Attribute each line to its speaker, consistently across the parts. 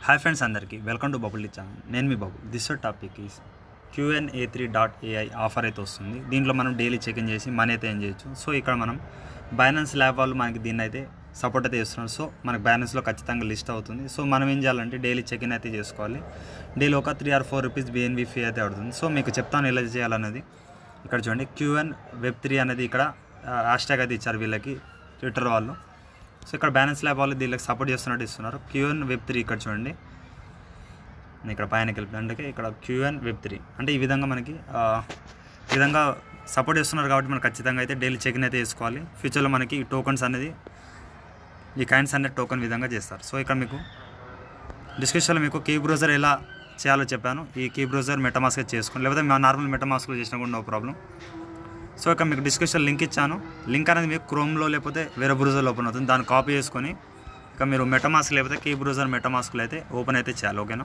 Speaker 1: Hi friends అందరికీ welcome to Bubble channel. నేను మీ Babu. This topic is QNA3.ai offer అయితే వస్తుంది. దీంట్లో మనం డైలీ చెక్ ఇన్ చేసి మనీ అయితే ఏం చేయొచ్చు. సో ఇక్కడ మనం బైనాన్స్ ల్యాబ్ వాళ్ళు మనకి దీన్ని అయితే సపోర్ట్ అయితే చేస్తున్నారు. సో మనకు బైనాన్స్లో ఖచ్చితంగా లిస్ట్ అవుతుంది. సో మనం ఏం చేయాలంటే డైలీ చెక్ ఇన్ అయితే చేసుకోవాలి. డైలీ ఒక 3 or 4 రూపీస్ BNB ఫీ అయితే అవుతుంది. సో మీకు చెప్తాను ఎలా చేయాలనేది. ఇక్కడ చూడండి, QN Web3 అనేది ఇక్కడ హ్యాష్ అయితే ఇచ్చారు వీళ్ళకి, ట్విట్టర్ వాళ్ళు. సో ఇక్కడ బైనాన్స్ ల్యాబ్ వాళ్ళు దీనికి సపోర్ట్ చేస్తున్నట్టు ఇస్తున్నారు. QN Web3 ఇక్కడ చూడండి, ఇక్కడ పైన కలిపి ఇక్కడ QN Web3 అంటే ఈ విధంగా మనకి ఈ విధంగా సపోర్ట్ చేస్తున్నారు కాబట్టి మనకు ఖచ్చితంగా అయితే డైలీ చెక్ ఇన్ అయితే చేసుకోవాలి. ఫ్యూచర్లో మనకి ఈ టోకన్స్ అనేది, ఈ కాయిన్స్ అనేది టోకన్ విధంగా చేస్తారు. సో ఇక్కడ మీకు డిస్క్రిప్షన్లో మీకు కీ బ్రౌజర్ ఎలా చేయాలో చెప్పాను. ఈ కీ బ్రౌజర్ మెటామాస్క్ చేసుకోండి, లేకపోతే నార్మల్ మెటామాస్క్లో చేసినా కూడా నో ప్రాబ్లం. సో ఇక్కడ మీకు డిస్క్రిప్షన్ లింక్ ఇచ్చాను. లింక్ అనేది మీకు క్రోమ్లో లేకపోతే వేరే బ్రౌజర్లో ఓపెన్ అవుతుంది. దాన్ని కాపీ చేసుకొని ఇక మీరు మెటామాస్క్ లేకపోతే కీ బ్రౌజర్ మెటామాస్క్లో అయితే ఓపెన్ అయితే చేయాలి. ఓకేనా?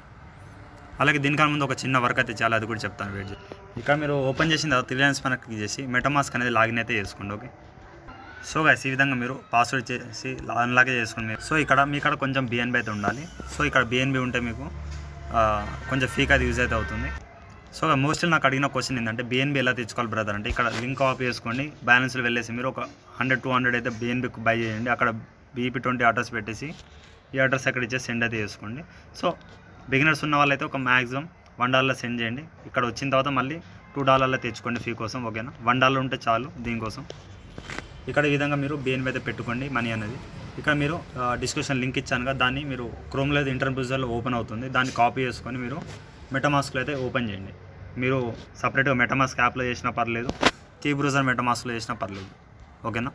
Speaker 1: అలాగే దీనికన్నా ముందు ఒక చిన్న వర్క్ అయితే చేయాలి, అది కూడా చెప్తాను. వెయిట్ చేసి ఇక్కడ మీరు ఓపెన్ చేసిన తర్వాత రిలయన్స్ పైన క్లిక్ చేసి మెటామాస్క్ అనేది లాగిన్ అయితే చేసుకోండి. ఓకే. సో గైస్, ఈ విధంగా మీరు పాస్వర్డ్ చేసి అన్లాగే చేసుకోండి మీరు. సో ఇక్కడ మీ కాడ కొంచెం BNB అయితే ఉండాలి. సో ఇక్కడ BNB ఉంటే మీకు కొంచెం ఫీక్ అది యూజ్ అయితే అవుతుంది. సో మోస్ట్లీ నాకు అడిగిన క్వశ్చన్ ఏంటంటే BNB ఎలా తెచ్చుకోవాలి బ్రదర్ అంటే, ఇక్కడ లింక్ కాపీ చేసుకోండి, బ్యాలెన్స్లో వెళ్ళేసి మీరు ఒక 100-200 అయితే BNB బై చేయండి. అక్కడ BP20 అడ్రస్ పెట్టేసి ఈ అడ్రస్ అక్కడ ఇచ్చేసి సెండ్ అయితే చేసుకోండి. సో బిగినర్స్ ఉన్న వాళ్ళైతే ఒక మ్యాక్సిమం $1 సెండ్ చేయండి. ఇక్కడ వచ్చిన తర్వాత మళ్ళీ $2 తెచ్చుకోండి ఫీ కోసం. ఓకేనా? $1 ఉంటే చాలు దీనికోసం. ఇక్కడ ఈ విధంగా మీరు BNB అయితే పెట్టుకోండి మనీ అనేది. ఇక్కడ మీరు డిస్క్రిప్షన్ లింక్ ఇచ్చాను కదా, దాన్ని మీరు క్రోమ్లో అయితే ఇంటర్నెట్ బ్రౌజర్లో ఓపెన్ అవుతుంది. దాన్ని కాపీ చేసుకొని మీరు మెటామాస్క్లో అయితే ఓపెన్ చేయండి. మీరు సపరేట్గా మెటామాస్క్ యాప్లో చేసినా పర్లేదు, కీ బ్రౌజర్ మెటామాస్క్లో చేసినా పర్లేదు. ఓకేనా?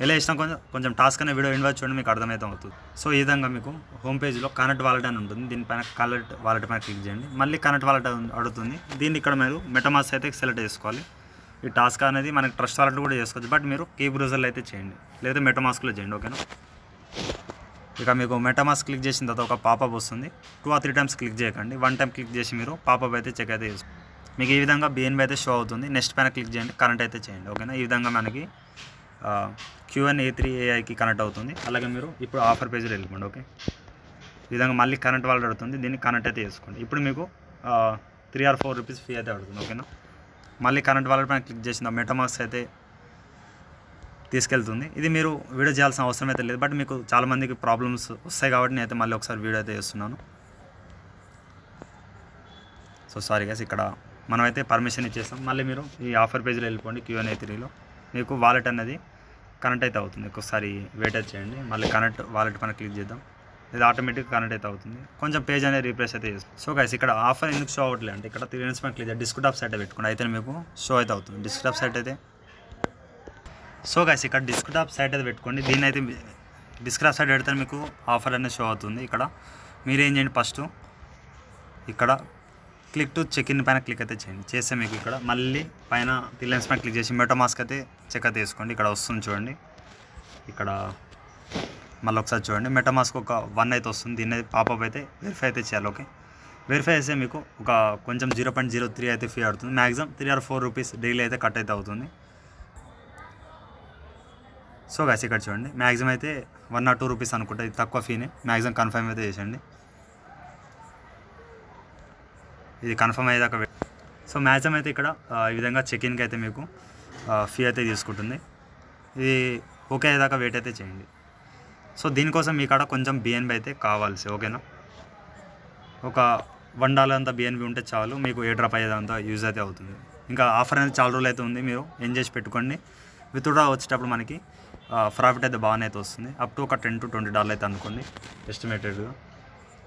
Speaker 1: ఎలా చేసినా కొంచెం టాస్క్ అనే వీడియో ఇన్వైట్ చూడండి, మీకు అర్థమైతే అవుతుంది. సో ఈ విధంగా మీకు హోమ్ పేజ్లో కనెక్ట్ వాలెట్ అని ఉంటుంది. దీనిపైన కనెక్ట్ వాలెట్ పైన క్లిక్ చేయండి. మళ్ళీ కనెక్ట్ వాలెట్ అడుగుతుంది. దీన్ని ఇక్కడ మీరు మెటామాస్క్ అయితే సెలెక్ట్ చేసుకోవాలి. ఈ టాస్క్ అనేది మనకి ట్రస్ట్ వాలెట్ కూడా చేసుకోవచ్చు, బట్ మీరు కీ బ్రౌజర్లో అయితే చేయండి, లేదా మెటామాస్క్లో చేయండి. ఓకేనా? ఇక మీకు మెటామాస్క్ క్లిక్ చేసిన తర్వాత ఒక పాపప్ వస్తుంది. 2 or 3 times క్లిక్ చేయకండి. 1 time క్లిక్ చేసి మీరు పాపప్ అయితే చెక్ అయితే చేసుకోండి. మీకు ఈ విధంగా BNB అయితే షో అవుతుంది. నెక్స్ట్ పైన క్లిక్ చేయండి, కనెక్ట్ అయితే చేయండి. ఓకేనా? ఈ విధంగా మనకి QNA3.aiకి కనెక్ట్ అవుతుంది. అలాగే మీరు ఇప్పుడు ఆఫర్ పేజ్లో వెళ్ళిపోండి. ఓకే. ఈ విధంగా మళ్ళీ కనెక్ట్ వాలెట్ అడుగుతుంది. దీన్ని కనెక్ట్ అయితే చేసుకోండి. ఇప్పుడు మీకు 3 or 4 రూపీస్ ఫీ అయితే అడుగుతుంది. ఓకేనా? మళ్ళీ కనెక్ట్ వాలెట్ పైన క్లిక్ చేసిన మెటామాస్క్ అయితే తీసుకెళ్తుంది. ఇది మీరు వీడియో చేయాల్సిన అవసరం అయితే లేదు, బట్ మీకు చాలామందికి ప్రాబ్లమ్స్ వస్తాయి కాబట్టి నేనైతే మళ్ళీ ఒకసారి వీడియో అయితే చేస్తున్నాను. సో సారీ గైస్, ఇక్కడ మనమైతే పర్మిషన్ ఇచ్చేస్తాం. మళ్ళీ మీరు ఈ ఆఫర్ పేజ్లో వెళ్ళిపోండి. QNA3లో మీకు వాలెట్ అనేది కనెక్ట్ అయితే అవుతుంది. ఒకసారి వెయిట్ అయితే చేయండి. మళ్ళీ కనెక్ట్ వాలెట్ పైన క్లిక్ చేద్దాం. ఇది ఆటోమేటిక్గా కనెక్ట్ అయితే అవుతుంది. కొంచెం పేజ్ అనేది రీప్లేస్ అయితే చేస్తాం. సో గైస్, ఇక్కడ ఆఫర్ ఎందుకు షో అవ్వట్లేదు అంటే, ఇక్కడ 3 minutes పైన క్లిక్ చేయండి, డిస్క్టాప్ సైట్ పెట్టుకోండి, అయితే మీకు షో అయితే అవుతుంది. డిస్క్టాప్ సైట్ అయితే సో గైస్, ఇక్కడ డిస్క్టాప్ సైట్ అయితే పెట్టుకోండి. దీన్ని అయితే డిస్క్టాప్ సైట్ పెడితే మీకు ఆఫర్ అనేది షో అవుతుంది. ఇక్కడ మీరు ఏం చేయండి, ఫస్ట్ ఇక్కడ క్లిక్ టు చెక్ ఇన్ పైన క్లిక్ అయితే చేయండి. చేస్తే మీకు ఇక్కడ మళ్ళీ పైన రిలయన్స్ పైన క్లిక్ చేసి మెటామాస్క్ అయితే చెక్ అయితే వేసుకోండి. ఇక్కడ వస్తుంది చూడండి. ఇక్కడ మళ్ళీ ఒకసారి చూడండి, మెటామాస్క్ ఒక 1 అయితే వస్తుంది. దీన్ని పాపప్ అయితే వెరిఫై అయితే చేయాలి. ఓకే. వెరిఫై చేస్తే మీకు ఒక కొంచెం 0.03 అయితే ఫీ అవుతుంది. మ్యాక్సిమం 3 or 4 రూపీస్ డైలీ అయితే కట్ అయితే అవుతుంది. సో గైస్, ఇక్కడ చూడండి, మ్యాక్సిమం అయితే 1 or 2 రూపీస్ అనుకుంటా, ఇది తక్కువ ఫీనే. మ్యాక్సిమం కన్ఫర్మ్ అయితే చేసేయండి. ఇది కన్ఫర్మ్ అయ్యేదాకా. సో మ్యాక్సిమం అయితే ఇక్కడ ఈ విధంగా చెక్-ఇన్కి అయితే మీకు ఫీ అయితే తీసుకుంటుంది. ఇది ఓకే అయ్యేదాకా వెయిట్ అయితే చేయండి. సో దీనికోసం మీ కాడ కొంచెం BNB అయితే కావాల్సి. ఓకేనా? ఒక $1 అంత BNB ఉంటే చాలు, మీకు ఏ డ్రాప్ అయ్యేదంతా యూజ్ అయితే అవుతుంది. ఇంకా ఆఫర్ అనేది చాలా రోజులు అయితే ఉంది, మీరు ఎంజాయ్ చేసి పెట్టుకోండి. విత్డ్రా వచ్చేటప్పుడు మనకి ప్రాఫిట్ అయితే బాగానే అయితే వస్తుంది. అప్ టు ఒక $10-20 అయితే అనుకోండి ఎస్టిమేటెడ్గా.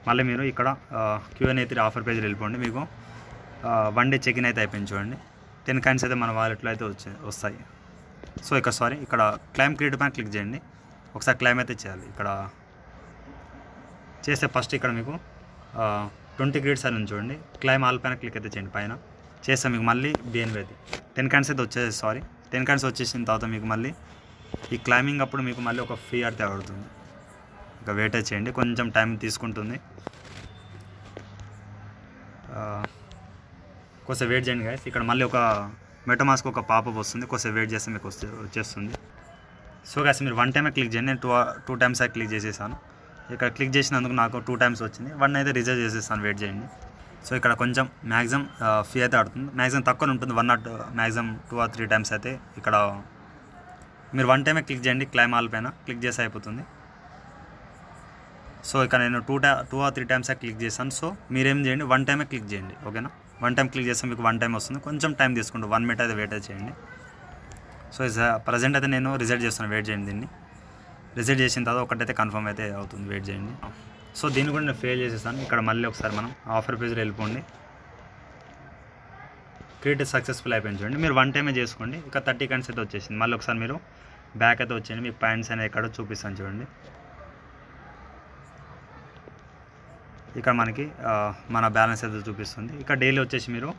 Speaker 1: మళ్ళీ మీరు ఇక్కడ QNA3 ఆఫర్ పేజ్కి వెళ్ళిపోండి. మీకు 1 day చెక్ ఇన్ అయితే అయిపోయింది చూడండి. 10 coins అయితే మన వాలెట్లో అయితే వస్తాయి. సో ఇక్కడ క్లైమ్ క్రెడిట్ పైన క్లిక్ చేయండి. ఒకసారి క్లైమ్ అయితే చేయాలి. ఇక్కడ చేస్తే ఫస్ట్ ఇక్కడ మీకు 20 credits అని చూడండి. క్లైమ్ ఆల్ పైన క్లిక్ అయితే చేయండి. పైన చేస్తే మీకు మళ్ళీ BNB అయితే 10 coins అయితే వచ్చేసి 10 coins వచ్చేసిన తర్వాత మీకు మళ్ళీ ఈ క్లైమింగ్ అప్పుడు మీకు మళ్ళీ ఒక ఫీ అయితే పడుతుంది. ఇక వెయిట్ చేయండి, కొంచెం టైం తీసుకుంటుంది. కొంచెం వెయిట్ చేయండి గైస్. ఇక్కడ మళ్ళీ ఒక మెటామాస్క్ ఒక పాపప్ వస్తుంది, కొంచెం వెయిట్ చేస్తే మీకు వచ్చేస్తుంది. సో గైస్, మీరు 1 time క్లిక్ చేయండి. నేను 2 times క్లిక్ చేసేసాను. ఇక్కడ క్లిక్ చేసినందుకు నాకు 2 టైమ్స్ వచ్చింది. 1 అయితే రిజర్వ్ చేసేస్తాను, వెయిట్ చేయండి. సో ఇక్కడ కొంచెం మ్యాక్సిమం ఫీ అయితే ఆడుతుంది, మ్యాక్సిమం తక్కువ ఉంటుంది, 1 నాట్ మ్యాక్సిమం 2 or 3 టైమ్స్ అయితే. ఇక్కడ మీరు 1 టైమే క్లిక్ చేయండి, క్లైమ్ ఆల్ పైన క్లిక్ చేసి అయిపోతుంది. సో ఇక్కడ నేను 2 or 3 టైమ్స్ క్లిక్ చేశాను. సో మీరేం చేయండి, 1 టైమే క్లిక్ చేయండి, ఓకేనా. 1 టైం క్లిక్ చేస్తే మీకు 1 టైం వస్తుంది, కొంచెం టైం తీసుకుంటూ 1 మినిట్ అయితే వెయిట్ చేయండి. సో ప్రజెంట్ అయితే నేను రిజల్ట్ చేస్తాను, వెయిట్ చేయండి. దీన్ని రిజల్ట్ చేసిన తర్వాత ఒకటైతే కన్ఫర్మ్ అయితే అవుతుంది, వెయిట్ చేయండి. సో దీన్ని కూడా నేను ఫెయిల్ చేసేస్తాను. ఇక్కడ మళ్ళీ ఒకసారి మనం ఆఫర్ పేజ్లో వెళ్ళిపోండి. క్రియేట్ సక్సెస్ఫుల్ అయిపోయింది చూడండి. మీరు 1 టైమే చేసుకోండి. ఇక 30 కాయిన్స్ అయితే వచ్చేసింది. మళ్ళీ ఒకసారి మీరు బ్యాక్ అయితే వచ్చేయండి, మీకు పాయింట్స్ అనేది ఎక్కడో చూపిస్తాను చూడండి. ఇక్కడ మనకి మన బ్యాలెన్స్ అయితే చూపిస్తుంది. ఇక్కడ డైలీ వచ్చేసి మీరు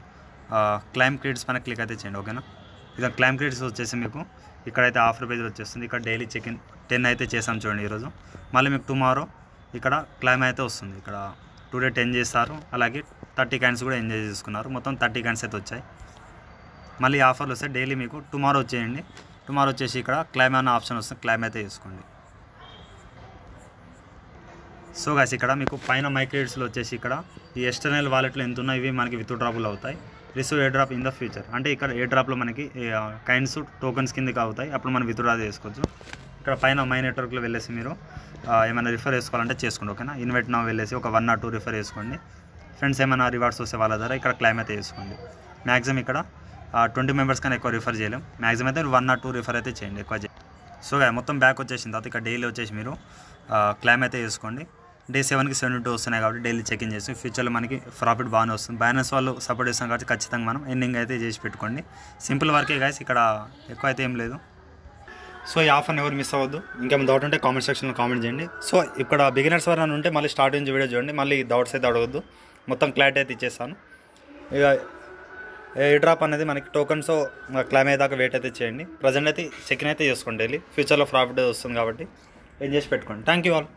Speaker 1: క్లైమ్ క్రెడిట్స్ పైన క్లిక్ అయితే చేయండి, ఓకేనా. ఇక క్లైమ్ క్రెడిట్స్ వచ్చేసి మీకు ఇక్కడైతే ఆఫర్ పేజ్ వచ్చేస్తుంది. ఇక్కడ డైలీ చెక్-ఇన్ 10 అయితే చేసాం చూడండి ఈరోజు. మళ్ళీ మీకు టుమారో ఇక్కడ క్లైమ్ అయితే వస్తుంది. ఇక్కడ టుడే 10 చేస్తారు, అలాగే 30 కాయిన్స్ కూడా ఎంజాయ్ చేసుకున్నారు. మొత్తం 30 కాయిన్స్ అయితే వచ్చాయి. మళ్ళీ ఆఫర్లు వస్తే డైలీ మీకు టుమారో వచ్చేయండి. టుమారో వచ్చేసి ఇక్కడ క్లైమ్ అన్న ఆప్షన్ వస్తుంది, క్లైమ్ అయితే చేసుకోండి. సో గాయ్స్ ఇక్కడ మీకు పైన మై క్రెడిట్స్లో వచ్చేసి ఇక్కడ ఈ ఎక్స్టర్నల్ వాలెట్లో ఎంత ఉన్నాయి, ఇవి మనకి విత్ డ్రాపులు అవుతాయి. Receive a drop in the future అంటే ఇక్కడ ఏ డ్రాప్లో మనకి కాయిన్స్ టోకన్స్ కిందకి అవుతాయి, అప్పుడు మనం విత్ డ్రా చేసుకోవచ్చు. ఇక్కడ పైన మై నెట్వర్క్లో వెళ్ళేసి మీరు ఏమైనా రిఫర్ చేసుకోవాలంటే చేసుకోండి, ఓకేనా. ఇన్వైట్ నా వెళ్ళేసి ఒక 1 or 2 రిఫర్ చేసుకోండి. ఫ్రెండ్స్ ఏమైనా రివార్డ్స్ వస్తే వాళ్ళ ద్వారా ఇక్కడ క్లైమ్ అయితే చేసుకోండి. మ్యాక్సిమం ఇక్కడ 20 మెంబర్స్ కన్నా ఎక్కువ రిఫర్ చేయలేం. మ్యాక్సిమం అయితే 1 or 2 రిఫర్ అయితే చేయండి, ఎక్కువ చేయండి. సో మొత్తం బ్యాక్ వచ్చేసిన తర్వాత ఇక్కడ డైలీ వచ్చేసి మీరు క్లైమ్ అయితే చేసుకోండి. డే 7కి 72 వస్తున్నాయి కాబట్టి డైలీ చెక్-ఇన్ చేసి ఫ్యూచర్లో మనకి ప్రాఫిట్ బాగానే వస్తుంది. బైనాన్స్ వాళ్ళు సపోర్ట్ చేస్తాం కాబట్టి ఖచ్చితంగా మనం ఎండింగ్ అయితే చేసి పెట్టుకోండి. సింపుల్ వర్కే గాయస్, ఇక్కడ ఎక్కువ అయితే ఏం లేదు. సో ఈ ఆఫర్ని ఎవరు మిస్ అవ్వద్దు. ఇంకేమైనా డౌట్ ఉంటే కామెంట్ సెక్షన్లో కామెంట్ చేయండి. సో ఇక్కడ బిగినర్స్ ఎవరైనా ఉంటే మళ్ళీ స్టార్ట్ నుంచి వీడియో చూడండి, మళ్ళీ డౌట్స్ అయితే అడగద్దు, మొత్తం క్లారిటీ అయితే ఇచ్చేస్తాను. ఇక ఏ డ్రాప్ అనేది మనకి టోకన్స్ క్లైమ్ అయ్యేదాకా వెయిట్ అయితే చేయండి. ప్రజెంట్ అయితే చెక్-ఇన్ అయితే చేసుకోండి డైలీ, ఫ్యూచర్లో ప్రాఫిట్ వస్తుంది కాబట్టి ఏం చేసి పెట్టుకోండి. Thank you all.